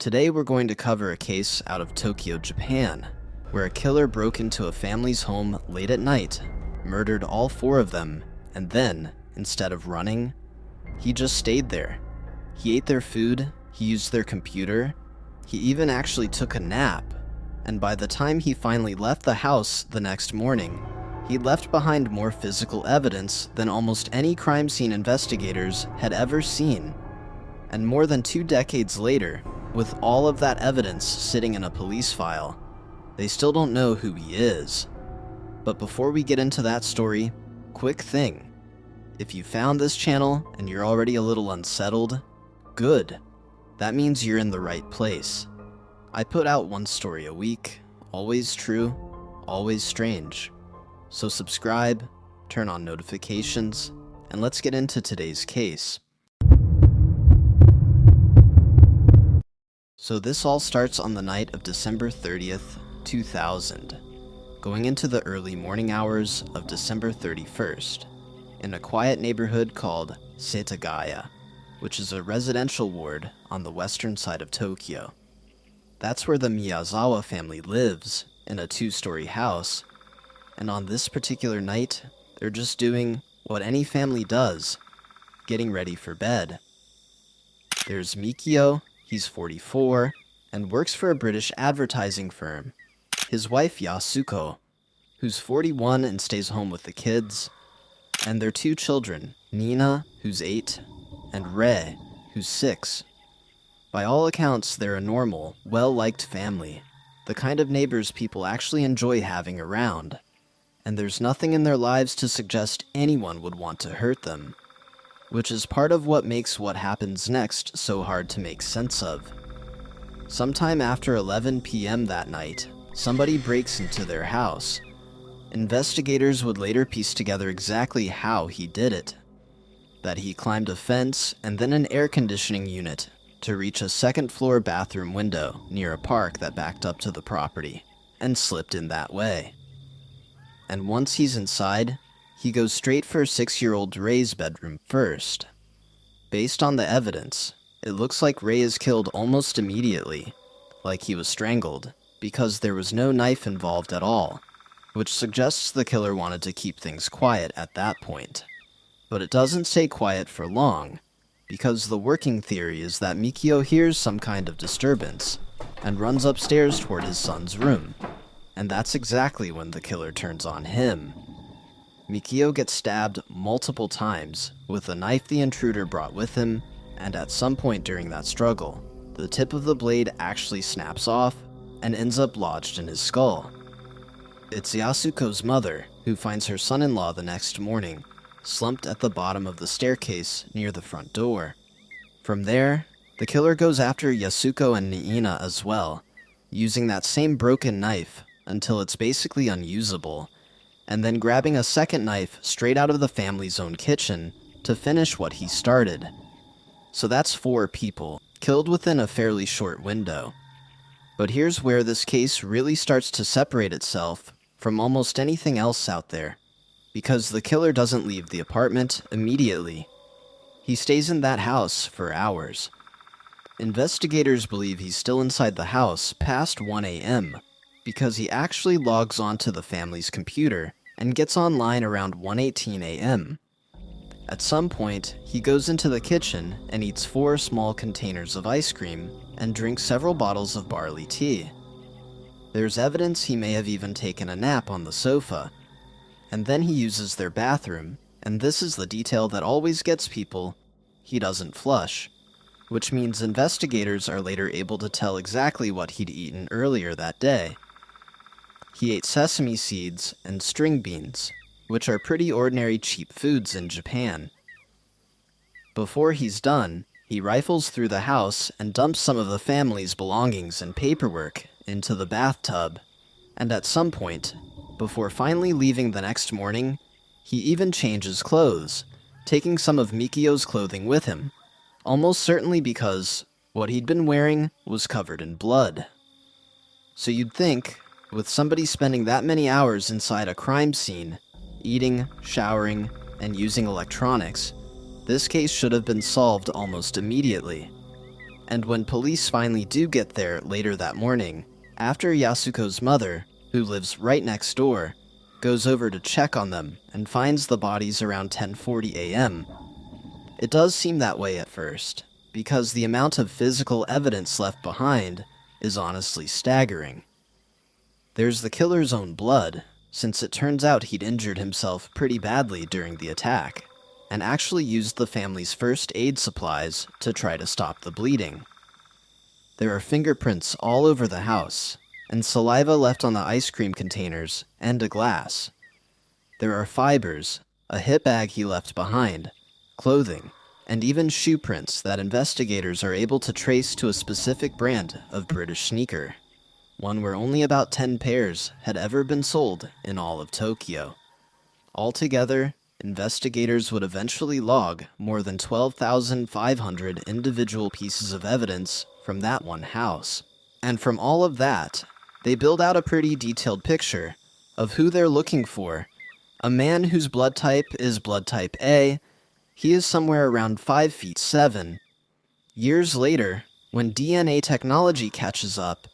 Today we're going to cover a case out of Tokyo, Japan, where a killer broke into a family's home late at night, murdered all four of them, and then, instead of running, he just stayed there. He ate their food, he used their computer, he even actually took a nap, and by the time he finally left the house the next morning, he left behind more physical evidence than almost any crime scene investigators had ever seen. And more than 2 decades later, with all of that evidence sitting in a police file, they still don't know who he is. But before we get into that story, quick thing. If you found this channel and you're already a little unsettled, good. That means you're in the right place. I put out one story a week, always true, always strange. So subscribe, turn on notifications, and let's get into today's case. So this all starts on the night of December 30th, 2000, going into the early morning hours of December 31st, in a quiet neighborhood called Setagaya, which is a residential ward on the western side of Tokyo. That's where the Miyazawa family lives, in a 2-story house, and on this particular night, they're just doing what any family does, getting ready for bed. There's Mikio, he's 44, and works for a British advertising firm. His wife Yasuko, who's 41 and stays home with the kids, and their 2 children, Nina, who's 8, and Rei, who's 6. By all accounts, they're a normal, well-liked family, the kind of neighbors people actually enjoy having around, and there's nothing in their lives to suggest anyone would want to hurt them, which is part of what makes what happens next so hard to make sense of. Sometime after 11 p.m. that night, somebody breaks into their house. Investigators would later piece together exactly how he did it. That he climbed a fence and then an air conditioning unit to reach a second-floor bathroom window near a park that backed up to the property, and slipped in that way. And once he's inside, he goes straight for 6-year-old Rei's bedroom first. Based on the evidence, it looks like Rei is killed almost immediately, like he was strangled, because there was no knife involved at all, which suggests the killer wanted to keep things quiet at that point. But it doesn't stay quiet for long, because the working theory is that Mikio hears some kind of disturbance and runs upstairs toward his son's room, and that's exactly when the killer turns on him. Mikio gets stabbed multiple times with a knife the intruder brought with him, and at some point during that struggle, the tip of the blade actually snaps off and ends up lodged in his skull. It's Yasuko's mother who finds her son-in-law the next morning, slumped at the bottom of the staircase near the front door. From there, the killer goes after Yasuko and Nina as well, using that same broken knife until it's basically unusable, and then grabbing a second knife straight out of the family's own kitchen to finish what he started. So that's 4 people, killed within a fairly short window. But here's where this case really starts to separate itself from almost anything else out there, because the killer doesn't leave the apartment immediately. He stays in that house for hours. Investigators believe he's still inside the house past 1 a.m., because he actually logs onto the family's computer and gets online around 1:18 a.m. At some point, he goes into the kitchen and eats 4 small containers of ice cream and drinks several bottles of barley tea. There's evidence he may have even taken a nap on the sofa, and then he uses their bathroom, and this is the detail that always gets people: he doesn't flush, which means investigators are later able to tell exactly what he'd eaten earlier that day. He ate sesame seeds and string beans, which are pretty ordinary cheap foods in Japan. Before he's done, he rifles through the house and dumps some of the family's belongings and paperwork into the bathtub, and at some point, before finally leaving the next morning, he even changes clothes, taking some of Mikio's clothing with him, almost certainly because what he'd been wearing was covered in blood. So you'd think, with somebody spending that many hours inside a crime scene, eating, showering, and using electronics, this case should have been solved almost immediately. And when police finally do get there later that morning, after Yasuko's mother, who lives right next door, goes over to check on them and finds the bodies around 10:40 a.m., it does seem that way at first, because the amount of physical evidence left behind is honestly staggering. There's the killer's own blood, since it turns out he'd injured himself pretty badly during the attack, and actually used the family's first aid supplies to try to stop the bleeding. There are fingerprints all over the house, and saliva left on the ice cream containers and a glass. There are fibers, a hip bag he left behind, clothing, and even shoe prints that investigators are able to trace to a specific brand of British sneaker, one where only about 10 pairs had ever been sold in all of Tokyo. Altogether, investigators would eventually log more than 12,500 individual pieces of evidence from that one house. And from all of that, they build out a pretty detailed picture of who they're looking for. A man whose blood type is blood type A. He is somewhere around 5 feet 7. Years later, when DNA technology catches up,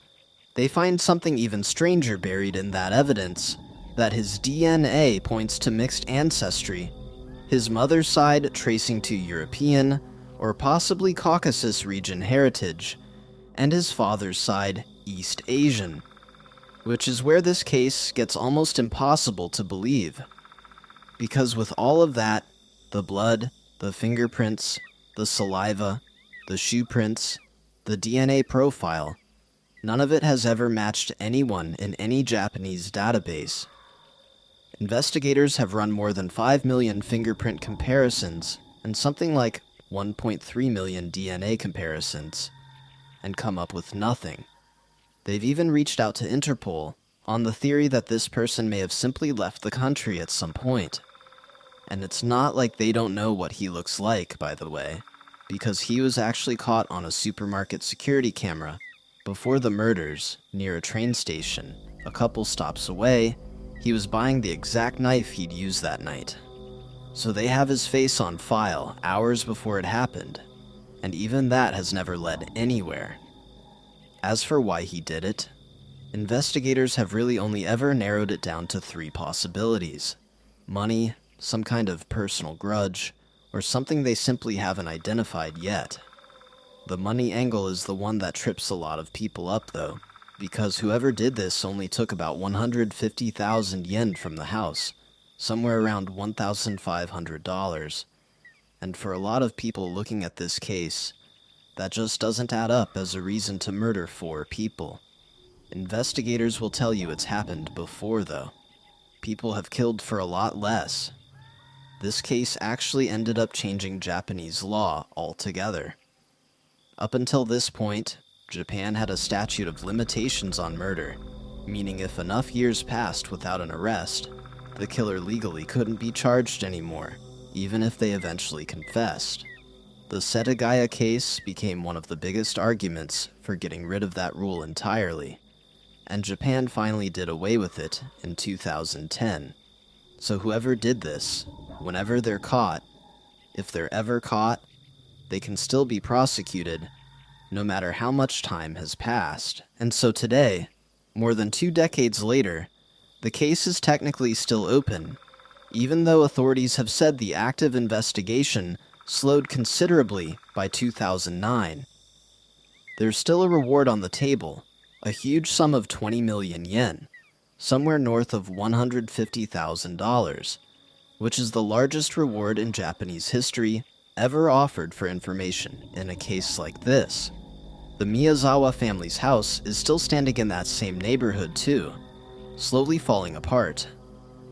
they find something even stranger buried in that evidence, that his DNA points to mixed ancestry, his mother's side tracing to European or possibly Caucasus region heritage, and his father's side East Asian, which is where this case gets almost impossible to believe. Because with all of that, the blood, the fingerprints, the saliva, the shoe prints, the DNA profile, none of it has ever matched anyone in any Japanese database. Investigators have run more than 5 million fingerprint comparisons and something like 1.3 million DNA comparisons, and come up with nothing. They've even reached out to Interpol on the theory that this person may have simply left the country at some point. And it's not like they don't know what he looks like, by the way, because he was actually caught on a supermarket security camera before the murders near a train station a couple stops away. He was buying the exact knife he'd used that night. So they have his face on file hours before it happened, and even that has never led anywhere. As for why he did it, investigators have really only ever narrowed it down to 3 possibilities: money, some kind of personal grudge, or something they simply haven't identified yet. The money angle is the one that trips a lot of people up, though, because whoever did this only took about 150,000 yen from the house, somewhere around $1,500. And for a lot of people looking at this case, that just doesn't add up as a reason to murder 4 people. Investigators will tell you it's happened before, though. People have killed for a lot less. This case actually ended up changing Japanese law altogether. Up until this point, Japan had a statute of limitations on murder, meaning if enough years passed without an arrest, the killer legally couldn't be charged anymore, even if they eventually confessed. The Setagaya case became one of the biggest arguments for getting rid of that rule entirely, and Japan finally did away with it in 2010. So whoever did this, whenever they're caught, if they're ever caught, they can still be prosecuted, no matter how much time has passed. And so today, more than 2 decades later, the case is technically still open, even though authorities have said the active investigation slowed considerably by 2009. There's still a reward on the table, a huge sum of 20 million yen, somewhere north of $150,000, which is the largest reward in Japanese history ever offered for information in a case like this. The Miyazawa family's house is still standing in that same neighborhood too, slowly falling apart,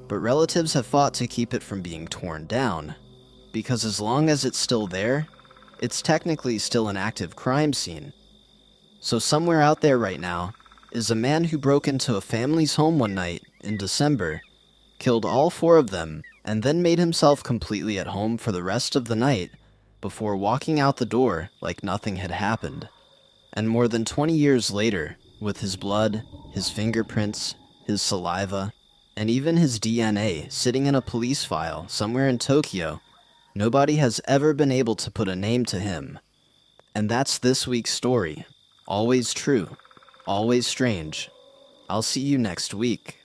but relatives have fought to keep it from being torn down, because as long as it's still there, it's technically still an active crime scene. So somewhere out there right now is a man who broke into a family's home one night in December, killed all 4 of them, and then made himself completely at home for the rest of the night before walking out the door like nothing had happened. And more than 20 years later, with his blood, his fingerprints, his saliva, and even his DNA sitting in a police file somewhere in Tokyo, nobody has ever been able to put a name to him. And that's this week's story. Always true, always strange. I'll see you next week.